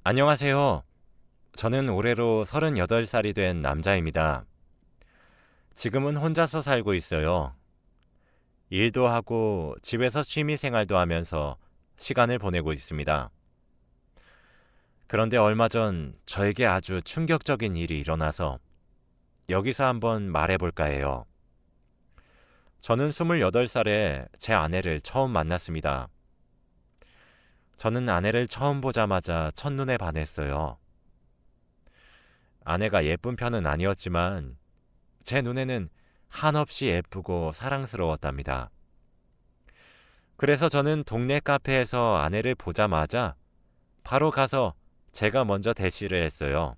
안녕하세요. 저는 올해로 38살이 된 남자입니다. 지금은 혼자서 살고 있어요. 일도 하고 집에서 취미 생활도 하면서 시간을 보내고 있습니다. 그런데 얼마 전 저에게 아주 충격적인 일이 일어나서 여기서 한번 말해볼까 해요. 저는 28살에 제 아내를 처음 만났습니다. 저는 아내를 처음 보자마자 첫눈에 반했어요. 아내가 예쁜 편은 아니었지만 제 눈에는 한없이 예쁘고 사랑스러웠답니다. 그래서 저는 동네 카페에서 아내를 보자마자 바로 가서 제가 먼저 대시를 했어요.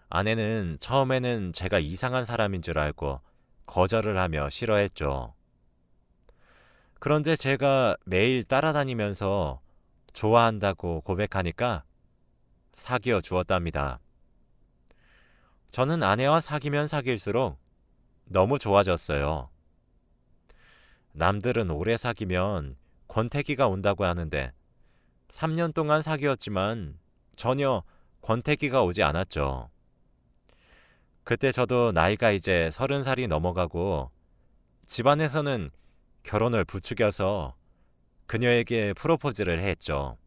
아내는 처음에는 제가 이상한 사람인 줄 알고 거절을 하며 싫어했죠. 그런데 제가 매일 따라다니면서 좋아한다고 고백하니까 사귀어 주었답니다. 저는 아내와 사귀면 사귈수록 너무 좋아졌어요. 남들은 오래 사귀면 권태기가 온다고 하는데 3년 동안 사귀었지만 전혀 권태기가 오지 않았죠. 그때 저도 나이가 이제 30살이 넘어가고 집안에서는 결혼을 부추겨서 그녀에게 프로포즈를 했죠.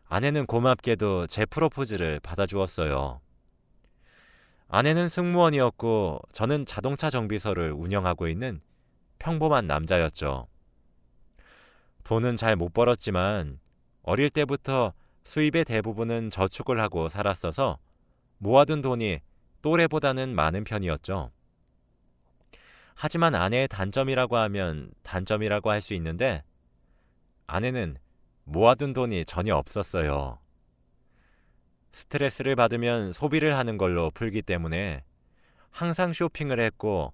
아내는 고맙게도 제 프로포즈를 받아주었어요. 아내는 승무원이었고 저는 자동차 정비소를 운영하고 있는 평범한 남자였죠. 돈은 잘 못 벌었지만 어릴 때부터 수입의 대부분은 저축을 하고 살았어서 모아둔 돈이 또래보다는 많은 편이었죠. 하지만 아내의 단점이라고 하면 단점이라고 할 수 있는데 아내는 모아둔 돈이 전혀 없었어요. 스트레스를 받으면 소비를 하는 걸로 풀기 때문에 항상 쇼핑을 했고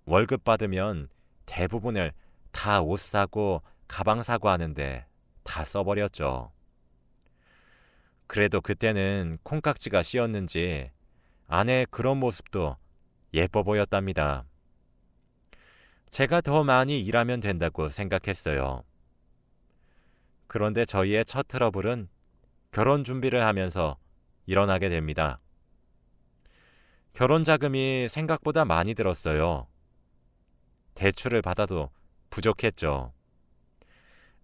월급 받으면 대부분을 다 옷 사고 가방 사고 하는데 다 써버렸죠. 그래도 그때는 콩깍지가 씌었는지 아내의 그런 모습도 예뻐 보였답니다. 제가 더 많이 일하면 된다고 생각했어요. 그런데 저희의 첫 트러블은 결혼 준비를 하면서 일어나게 됩니다. 결혼 자금이 생각보다 많이 들었어요. 대출을 받아도 부족했죠.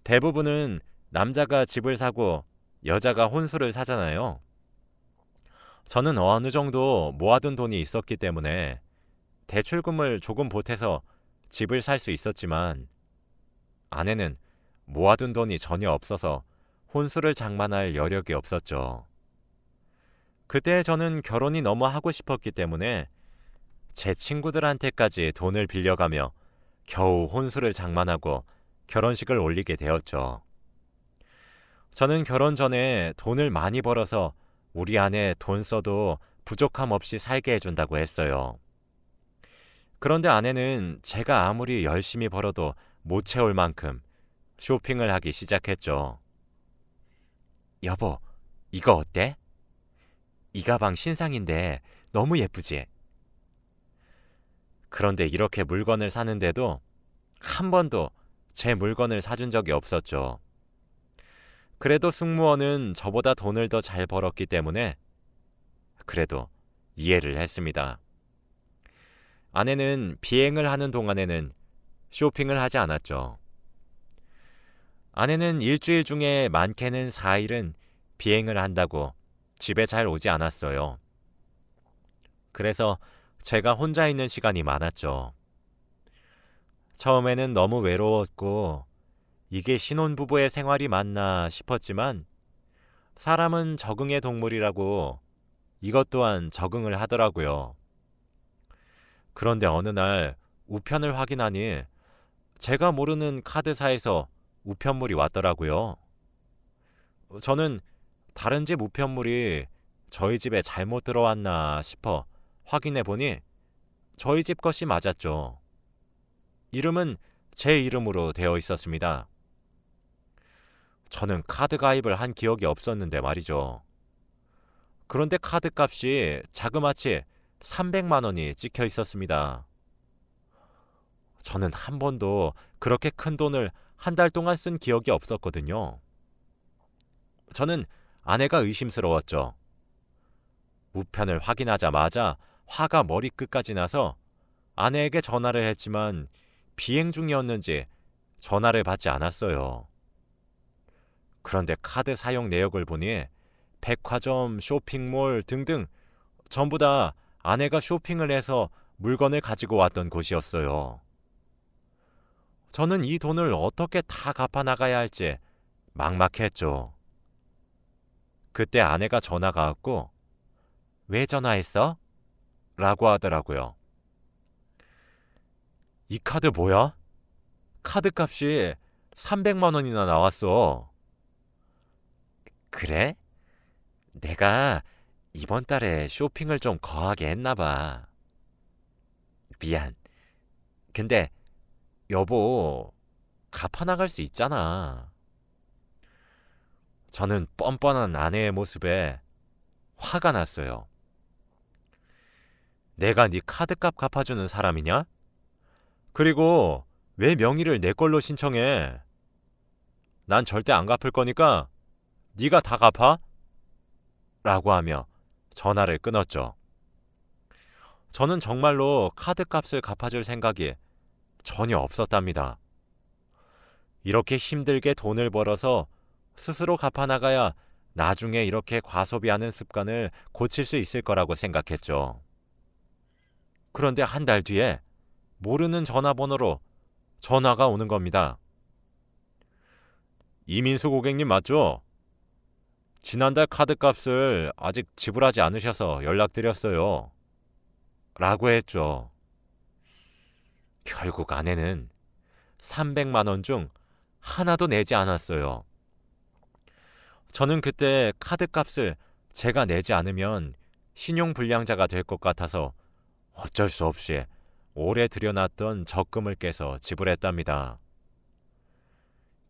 대부분은 남자가 집을 사고 여자가 혼수를 사잖아요. 저는 어느 정도 모아둔 돈이 있었기 때문에 대출금을 조금 보태서 집을 살 수 있었지만 아내는 모아둔 돈이 전혀 없어서 혼수를 장만할 여력이 없었죠. 그때 저는 결혼이 너무 하고 싶었기 때문에 제 친구들한테까지 돈을 빌려가며 겨우 혼수를 장만하고 결혼식을 올리게 되었죠. 저는 결혼 전에 돈을 많이 벌어서 우리 아내 돈 써도 부족함 없이 살게 해준다고 했어요. 그런데 아내는 제가 아무리 열심히 벌어도 못 채울 만큼 쇼핑을 하기 시작했죠. 여보, 이거 어때? 이 가방 신상인데 너무 예쁘지? 그런데 이렇게 물건을 사는데도 한 번도 제 물건을 사준 적이 없었죠. 그래도 승무원은 저보다 돈을 더 잘 벌었기 때문에 그래도 이해를 했습니다. 아내는 비행을 하는 동안에는 쇼핑을 하지 않았죠. 아내는 일주일 중에 많게는 4일은 비행을 한다고 집에 잘 오지 않았어요. 그래서 제가 혼자 있는 시간이 많았죠. 처음에는 너무 외로웠고 이게 신혼부부의 생활이 맞나 싶었지만 사람은 적응의 동물이라고 이것 또한 적응을 하더라고요. 그런데 어느 날 우편을 확인하니 제가 모르는 카드사에서 우편물이 왔더라고요. 저는 다른 집 우편물이 저희 집에 잘못 들어왔나 싶어 확인해 보니 저희 집 것이 맞았죠. 이름은 제 이름으로 되어 있었습니다. 저는 카드 가입을 한 기억이 없었는데 말이죠. 그런데 카드 값이 자그마치 300만 원이 찍혀 있었습니다. 저는 한 번도 그렇게 큰 돈을 한 달 동안 쓴 기억이 없었거든요. 저는 아내가 의심스러웠죠. 우편을 확인하자마자 화가 머리끝까지 나서 아내에게 전화를 했지만 비행 중이었는지 전화를 받지 않았어요. 그런데 카드 사용 내역을 보니 백화점, 쇼핑몰 등등 전부 다 아내가 쇼핑을 해서 물건을 가지고 왔던 곳이었어요. 저는 이 돈을 어떻게 다 갚아 나가야 할지 막막했죠. 그때 아내가 전화가 왔고 왜 전화했어? 라고 하더라고요. 이 카드 뭐야? 카드 값이 300만 원이나 나왔어. 그래? 내가 이번 달에 쇼핑을 좀 거하게 했나 봐. 미안. 근데 여보, 갚아 나갈 수 있잖아. 저는 뻔뻔한 아내의 모습에 화가 났어요. 내가 네 카드값 갚아주는 사람이냐? 그리고 왜 명의를 내 걸로 신청해? 난 절대 안 갚을 거니까 네가 다 갚아? 라고 하며 전화를 끊었죠. 저는 정말로 카드값을 갚아줄 생각이 전혀 없었답니다. 이렇게 힘들게 돈을 벌어서 스스로 갚아나가야 나중에 이렇게 과소비하는 습관을 고칠 수 있을 거라고 생각했죠. 그런데 한 달 뒤에 모르는 전화번호로 전화가 오는 겁니다. 이민수 고객님 맞죠? 지난달 카드값을 아직 지불하지 않으셔서 연락드렸어요. 라고 했죠. 결국 아내는 300만 원 중 하나도 내지 않았어요. 저는 그때 카드값을 제가 내지 않으면 신용불량자가 될 것 같아서 어쩔 수 없이 오래 들여놨던 적금을 깨서 지불했답니다.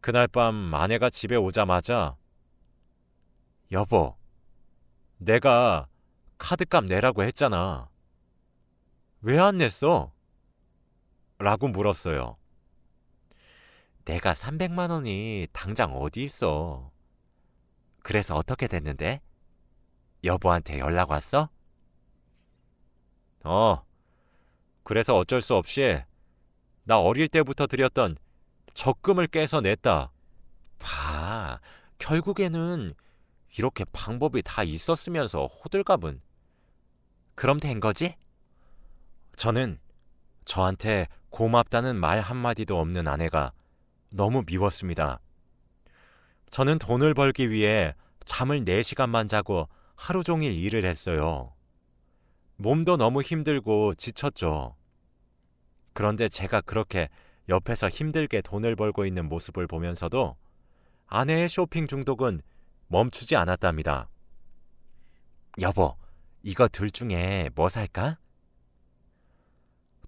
그날 밤 아내가 집에 오자마자 여보, 내가 카드값 내라고 했잖아. 왜 안 냈어? 라고 물었어요. 내가 300만 원이 당장 어디 있어? 그래서 어떻게 됐는데? 여보한테 연락 왔어? 그래서 어쩔 수 없이 나 어릴 때부터 들였던 적금을 깨서 냈다. 봐, 결국에는 이렇게 방법이 다 있었으면서 호들갑은. 그럼 된 거지? 저는 저한테 고맙다는 말 한마디도 없는 아내가 너무 미웠습니다. 저는 돈을 벌기 위해 잠을 4시간만 자고 하루 종일 일을 했어요. 몸도 너무 힘들고 지쳤죠. 그런데 제가 그렇게 옆에서 힘들게 돈을 벌고 있는 모습을 보면서도 아내의 쇼핑 중독은 멈추지 않았답니다. 여보, 이거 둘 중에 뭐 살까?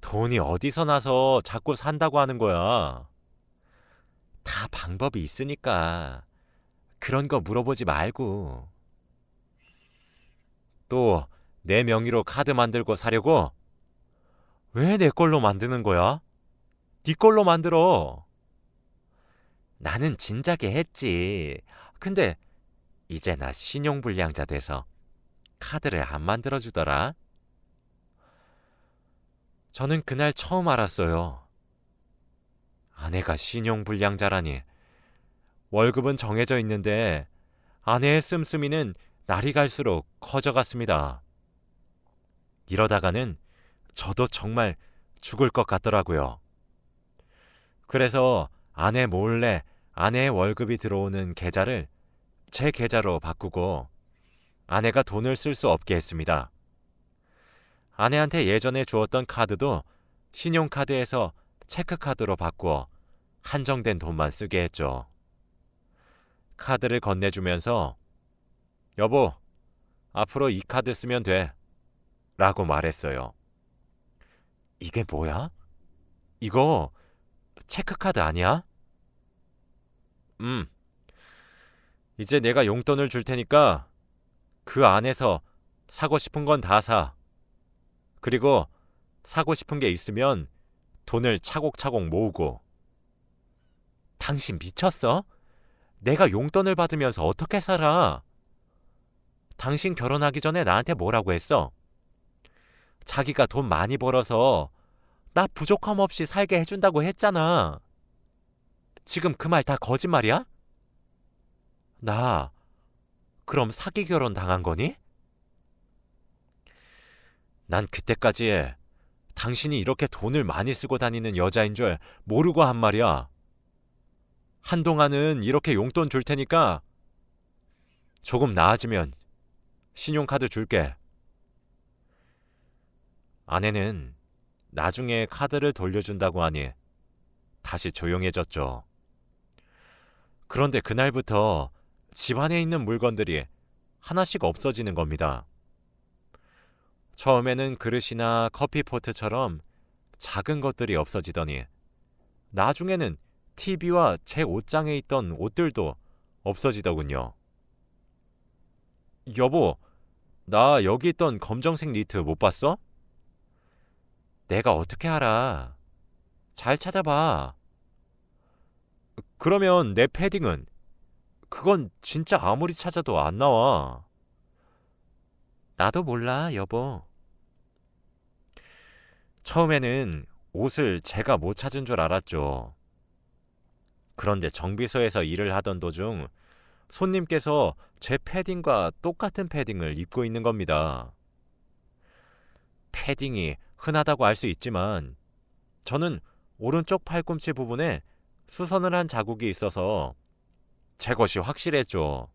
돈이 어디서 나서 자꾸 산다고 하는 거야. 다 방법이 있으니까 그런 거 물어보지 말고. 또 내 명의로 카드 만들고 사려고? 왜 내 걸로 만드는 거야? 네 걸로 만들어. 나는 진작에 했지. 근데 이제 나 신용불량자 돼서 카드를 안 만들어주더라. 저는 그날 처음 알았어요. 아내가 신용불량자라니. 월급은 정해져 있는데 아내의 씀씀이는 날이 갈수록 커져갔습니다. 이러다가는 저도 정말 죽을 것 같더라고요. 그래서 아내 몰래 아내의 월급이 들어오는 계좌를 제 계좌로 바꾸고 아내가 돈을 쓸 수 없게 했습니다. 아내한테 예전에 주었던 카드도 신용카드에서 체크카드로 바꾸어 한정된 돈만 쓰게 했죠. 카드를 건네주면서 여보, 앞으로 이 카드 쓰면 돼. 라고 말했어요. 이게 뭐야? 이거 체크카드 아니야? 이제 내가 용돈을 줄 테니까 그 안에서 사고 싶은 건 다 사. 그리고 사고 싶은 게 있으면 돈을 차곡차곡 모으고. 당신 미쳤어? 내가 용돈을 받으면서 어떻게 살아? 당신 결혼하기 전에 나한테 뭐라고 했어? 자기가 돈 많이 벌어서 나 부족함 없이 살게 해준다고 했잖아. 지금 그 말 다 거짓말이야? 나 그럼 사기 결혼 당한 거니? 난 그때까지 당신이 이렇게 돈을 많이 쓰고 다니는 여자인 줄 모르고 한 말이야. 한동안은 이렇게 용돈 줄 테니까 조금 나아지면 신용카드 줄게. 아내는 나중에 카드를 돌려준다고 하니 다시 조용해졌죠. 그런데 그날부터 집안에 있는 물건들이 하나씩 없어지는 겁니다. 처음에는 그릇이나 커피포트처럼 작은 것들이 없어지더니 나중에는 TV와 제 옷장에 있던 옷들도 없어지더군요. 여보, 나 여기 있던 검정색 니트 못 봤어? 내가 어떻게 알아? 잘 찾아봐. 그러면 내 패딩은? 그건 진짜 아무리 찾아도 안 나와. 나도 몰라, 여보. 처음에는 옷을 제가 못 찾은 줄 알았죠. 그런데 정비소에서 일을 하던 도중 손님께서 제 패딩과 똑같은 패딩을 입고 있는 겁니다. 패딩이 흔하다고 할 수 있지만 저는 오른쪽 팔꿈치 부분에 수선을 한 자국이 있어서 제 것이 확실했죠.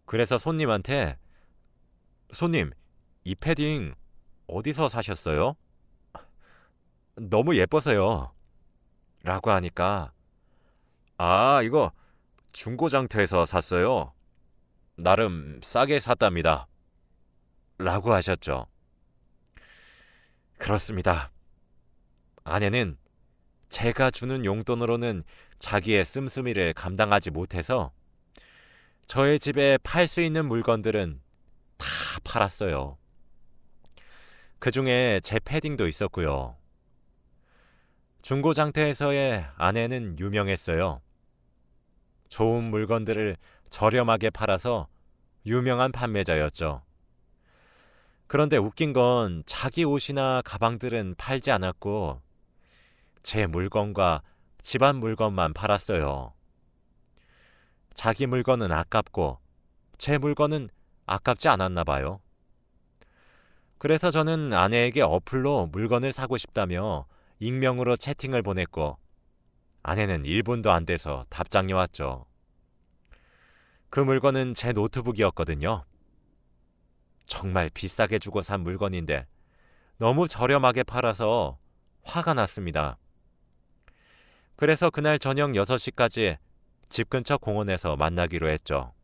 그래서 손님한테 손님, 이 패딩 어디서 사셨어요? 너무 예뻐서요. 라고 하니까 이거 중고장터에서 샀어요. 나름 싸게 샀답니다. 라고 하셨죠. 그렇습니다. 아내는 제가 주는 용돈으로는 자기의 씀씀이를 감당하지 못해서 저의 집에 팔 수 있는 물건들은 다 팔았어요. 그 중에 제 패딩도 있었고요. 중고장터에서의 아내는 유명했어요. 좋은 물건들을 저렴하게 팔아서 유명한 판매자였죠. 그런데 웃긴 건 자기 옷이나 가방들은 팔지 않았고 제 물건과 집안 물건만 팔았어요. 자기 물건은 아깝고 제 물건은 아깝지 않았나 봐요. 그래서 저는 아내에게 어플로 물건을 사고 싶다며 익명으로 채팅을 보냈고 아내는 1분도 안 돼서 답장이 왔죠. 그 물건은 제 노트북이었거든요. 정말 비싸게 주고 산 물건인데 너무 저렴하게 팔아서 화가 났습니다. 그래서 그날 저녁 6시까지 집 근처 공원에서 만나기로 했죠.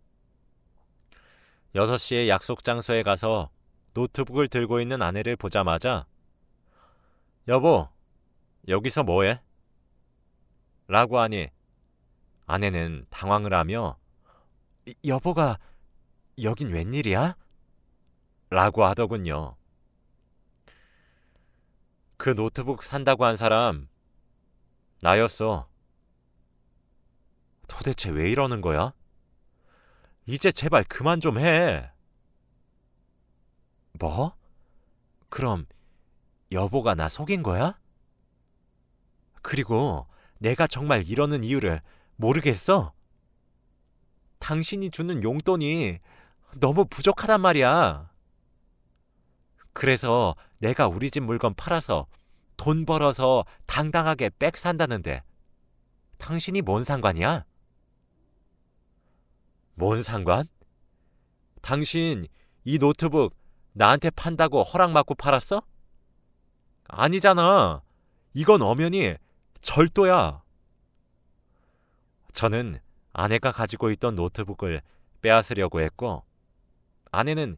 6시에 약속 장소에 가서 노트북을 들고 있는 아내를 보자마자 여보, 여기서 뭐해? 라고 하니 아내는 당황을 하며 여보가 여긴 웬일이야? 라고 하더군요. 그 노트북 산다고 한 사람 나였어. 도대체 왜 이러는 거야? 이제 제발 그만 좀 해. 뭐? 그럼 여보가 나 속인 거야? 그리고 내가 정말 이러는 이유를 모르겠어? 당신이 주는 용돈이 너무 부족하단 말이야. 그래서 내가 우리 집 물건 팔아서 돈 벌어서 당당하게 백 산다는데 당신이 뭔 상관이야? 뭔 상관? 당신 이 노트북 나한테 판다고 허락받고 팔았어? 아니잖아. 이건 엄연히 절도야. 저는 아내가 가지고 있던 노트북을 빼앗으려고 했고 아내는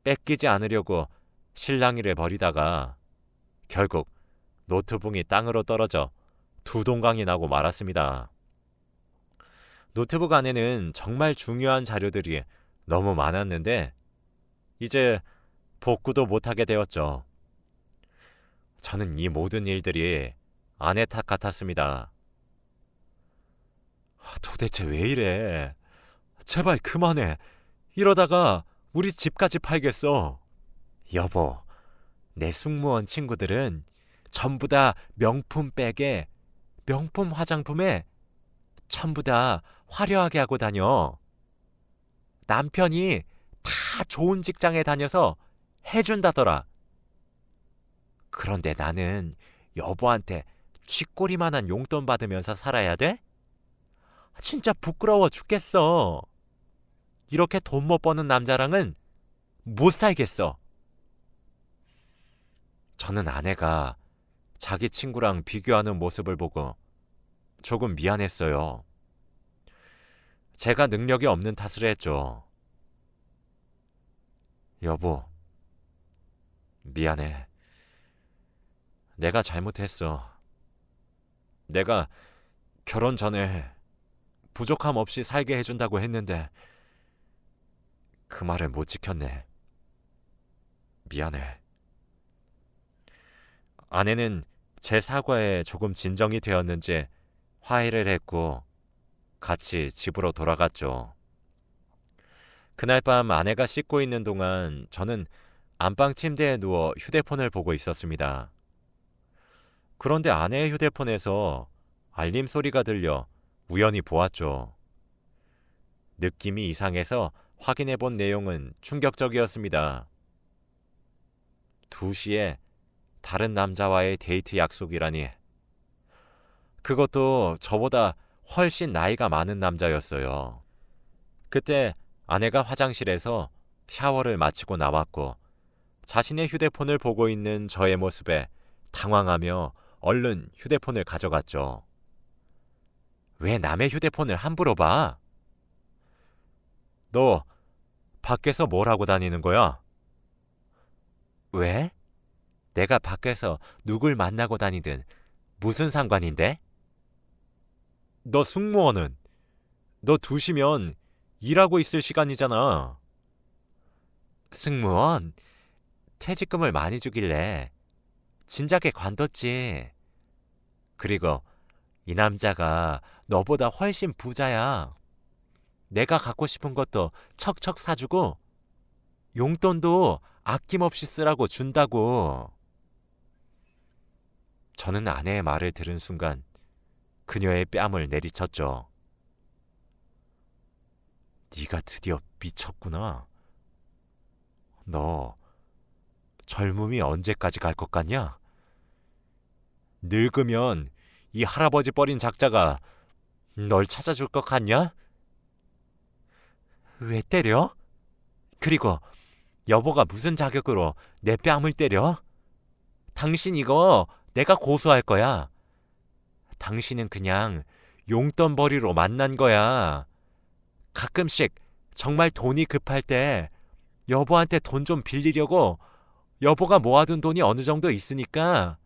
뺏기지 않으려고 실랑이를 벌이다가 결국 노트북이 땅으로 떨어져 두 동강이 나고 말았습니다. 노트북 안에는 정말 중요한 자료들이 너무 많았는데 이제 복구도 못하게 되었죠. 저는 이 모든 일들이 아내 탓 같았습니다. 도대체 왜 이래? 제발 그만해. 이러다가 우리 집까지 팔겠어. 여보, 내 승무원 친구들은 전부 다 명품 백에, 명품 화장품에 전부 다 화려하게 하고 다녀. 남편이 다 좋은 직장에 다녀서 해준다더라. 그런데 나는 여보한테 쥐꼬리만한 용돈 받으면서 살아야 돼? 진짜 부끄러워 죽겠어. 이렇게 돈 못 버는 남자랑은 못 살겠어. 저는 아내가 자기 친구랑 비교하는 모습을 보고 조금 미안했어요. 제가 능력이 없는 탓을 했죠. 여보, 미안해. 내가 잘못했어. 내가 결혼 전에 부족함 없이 살게 해준다고 했는데 그 말을 못 지켰네. 미안해. 아내는 제 사과에 조금 진정이 되었는지 화해를 했고 같이 집으로 돌아갔죠. 그날 밤 아내가 씻고 있는 동안 저는 안방 침대에 누워 휴대폰을 보고 있었습니다. 그런데 아내의 휴대폰에서 알림 소리가 들려 우연히 보았죠. 느낌이 이상해서 확인해 본 내용은 충격적이었습니다. 2시에 다른 남자와의 데이트 약속이라니. 그것도 저보다 훨씬 나이가 많은 남자였어요. 그때 아내가 화장실에서 샤워를 마치고 나왔고 자신의 휴대폰을 보고 있는 저의 모습에 당황하며 얼른 휴대폰을 가져갔죠. 왜 남의 휴대폰을 함부로 봐? 너 밖에서 뭘 하고 다니는 거야? 왜? 내가 밖에서 누굴 만나고 다니든 무슨 상관인데? 너 승무원은? 너 2시면 일하고 있을 시간이잖아. 승무원? 퇴직금을 많이 주길래 진작에 관뒀지. 그리고 이 남자가 너보다 훨씬 부자야. 내가 갖고 싶은 것도 척척 사주고 용돈도 아낌없이 쓰라고 준다고. 저는 아내의 말을 들은 순간 그녀의 뺨을 내리쳤죠. 네가 드디어 미쳤구나. 너 젊음이 언제까지 갈 것 같냐? 늙으면 이 할아버지 뻘인 작자가 널 찾아줄 것 같냐? 왜 때려? 그리고 여보가 무슨 자격으로 내 뺨을 때려? 당신 이거 내가 고소할 거야. 당신은 그냥 용돈벌이로 만난 거야. 가끔씩 정말 돈이 급할 때 여보한테 돈 좀 빌리려고 여보가 모아둔 돈이 어느 정도 있으니까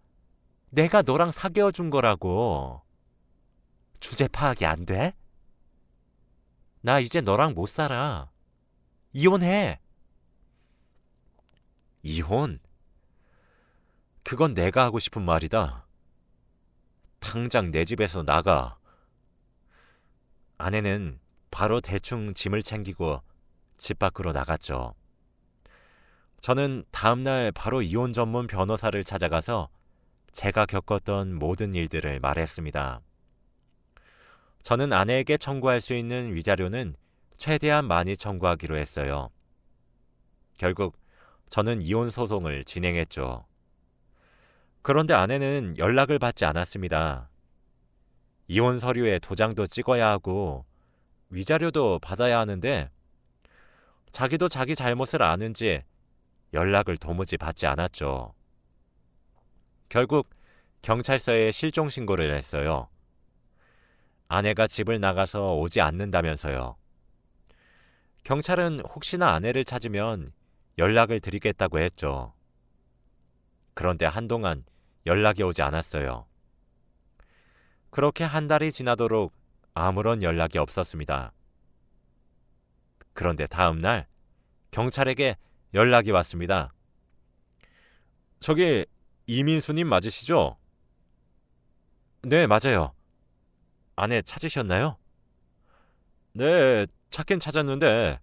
내가 너랑 사귀어 준 거라고. 주제 파악이 안 돼? 나 이제 너랑 못 살아. 이혼해. 이혼? 그건 내가 하고 싶은 말이다. 당장 내 집에서 나가. 아내는 바로 대충 짐을 챙기고 집 밖으로 나갔죠. 저는 다음날 바로 이혼 전문 변호사를 찾아가서 제가 겪었던 모든 일들을 말했습니다. 저는 아내에게 청구할 수 있는 위자료는 최대한 많이 청구하기로 했어요. 결국 저는 이혼 소송을 진행했죠. 그런데 아내는 연락을 받지 않았습니다. 이혼 서류에 도장도 찍어야 하고 위자료도 받아야 하는데 자기도 자기 잘못을 아는지 연락을 도무지 받지 않았죠. 결국 경찰서에 실종 신고를 했어요. 아내가 집을 나가서 오지 않는다면서요. 경찰은 혹시나 아내를 찾으면 연락을 드리겠다고 했죠. 그런데 한동안 연락이 오지 않았어요. 그렇게 한 달이 지나도록 아무런 연락이 없었습니다. 그런데 다음 날 경찰에게 연락이 왔습니다. 저기 이민수님 맞으시죠? 네, 맞아요. 아내 찾으셨나요? 네, 찾긴 찾았는데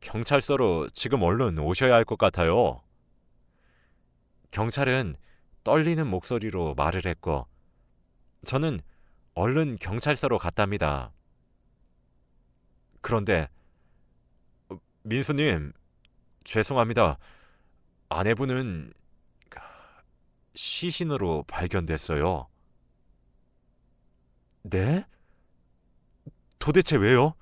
경찰서로 지금 얼른 오셔야 할 것 같아요. 경찰은 떨리는 목소리로 말을 했고, 저는 얼른 경찰서로 갔답니다. 그런데 민수님, 죄송합니다. 아내분은 시신으로 발견됐어요. 네? 도대체 왜요?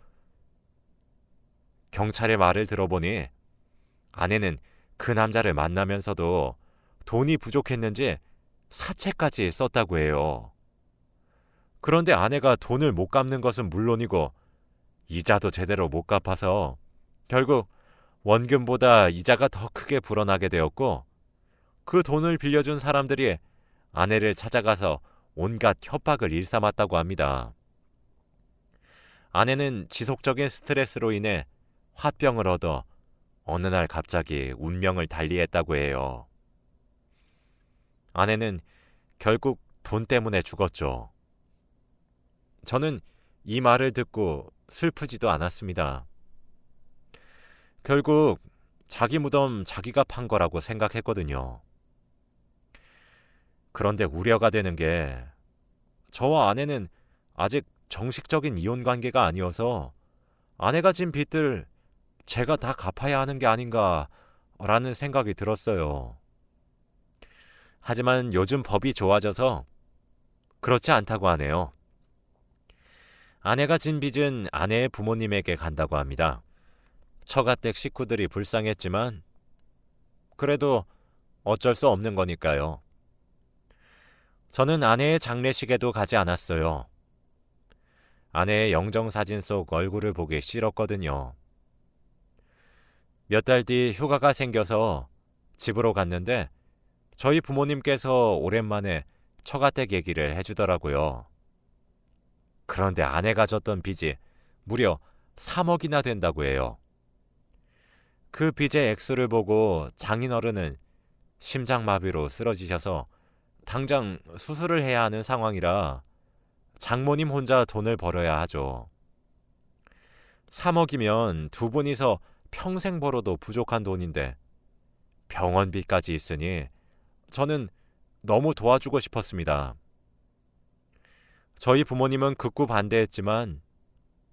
경찰의 말을 들어보니 아내는 그 남자를 만나면서도 돈이 부족했는지 사채까지 썼다고 해요. 그런데 아내가 돈을 못 갚는 것은 물론이고 이자도 제대로 못 갚아서 결국 원금보다 이자가 더 크게 불어나게 되었고, 그 돈을 빌려준 사람들이 아내를 찾아가서 온갖 협박을 일삼았다고 합니다. 아내는 지속적인 스트레스로 인해 화병을 얻어 어느 날 갑자기 운명을 달리했다고 해요. 아내는 결국 돈 때문에 죽었죠. 저는 이 말을 듣고 슬프지도 않았습니다. 결국 자기 무덤 자기가 판 거라고 생각했거든요. 그런데 우려가 되는 게, 저와 아내는 아직 정식적인 이혼 관계가 아니어서 아내가 진 빚들 제가 다 갚아야 하는 게 아닌가라는 생각이 들었어요. 하지만 요즘 법이 좋아져서 그렇지 않다고 하네요. 아내가 진 빚은 아내의 부모님에게 간다고 합니다. 처가댁 식구들이 불쌍했지만 그래도 어쩔 수 없는 거니까요. 저는 아내의 장례식에도 가지 않았어요. 아내의 영정사진 속 얼굴을 보기 싫었거든요. 몇 달 뒤 휴가가 생겨서 집으로 갔는데 저희 부모님께서 오랜만에 처가댁 얘기를 해주더라고요. 그런데 아내가 졌던 빚이 무려 3억이나 된다고 해요. 그 빚의 액수를 보고 장인어른은 심장마비로 쓰러지셔서 당장 수술을 해야 하는 상황이라 장모님 혼자 돈을 벌어야 하죠. 3억이면 두 분이서 평생 벌어도 부족한 돈인데 병원비까지 있으니 저는 너무 도와주고 싶었습니다. 저희 부모님은 극구 반대했지만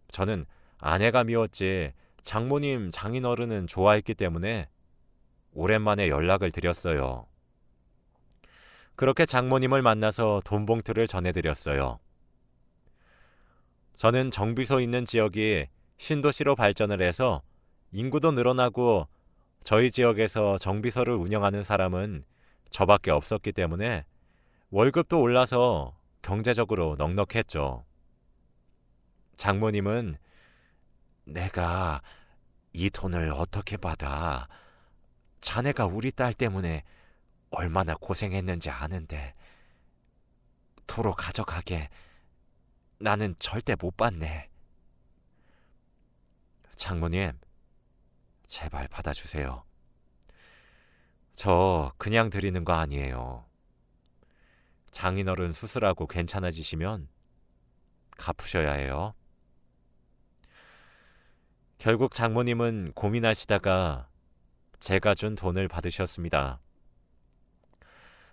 저는 아내가 미웠지 장모님, 장인어른은 좋아했기 때문에 오랜만에 연락을 드렸어요. 그렇게 장모님을 만나서 돈 봉투를 전해드렸어요. 저는 정비소 있는 지역이 신도시로 발전을 해서 인구도 늘어나고 저희 지역에서 정비소를 운영하는 사람은 저밖에 없었기 때문에 월급도 올라서 경제적으로 넉넉했죠. 장모님은 내가 이 돈을 어떻게 받아? 자네가 우리 딸 때문에 얼마나 고생했는지 아는데 도로 가져가게. 나는 절대 못 받네. 장모님, 제발 받아주세요. 저 그냥 드리는 거 아니에요. 장인어른 수술하고 괜찮아지시면 갚으셔야 해요. 결국 장모님은 고민하시다가 제가 준 돈을 받으셨습니다.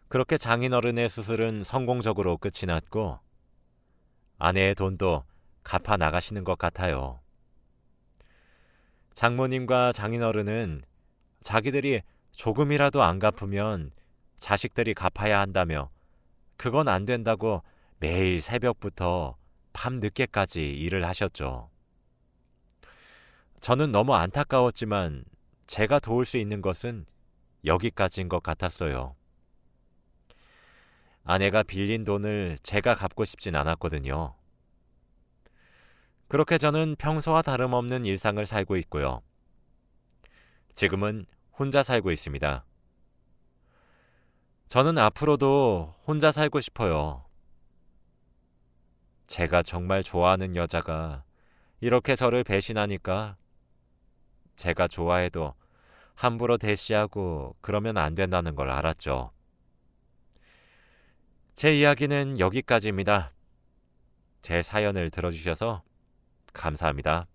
그렇게 장인어른의 수술은 성공적으로 끝이 났고 아내의 돈도 갚아 나가시는 것 같아요. 장모님과 장인어른은 자기들이 조금이라도 안 갚으면 자식들이 갚아야 한다며 그건 안 된다고 매일 새벽부터 밤 늦게까지 일을 하셨죠. 저는 너무 안타까웠지만 제가 도울 수 있는 것은 여기까지인 것 같았어요. 아내가 빌린 돈을 제가 갚고 싶진 않았거든요. 그렇게 저는 평소와 다름없는 일상을 살고 있고요. 지금은 혼자 살고 있습니다. 저는 앞으로도 혼자 살고 싶어요. 제가 정말 좋아하는 여자가 이렇게 저를 배신하니까 제가 좋아해도 함부로 대시하고 그러면 안 된다는 걸 알았죠. 제 이야기는 여기까지입니다. 제 사연을 들어주셔서 감사합니다.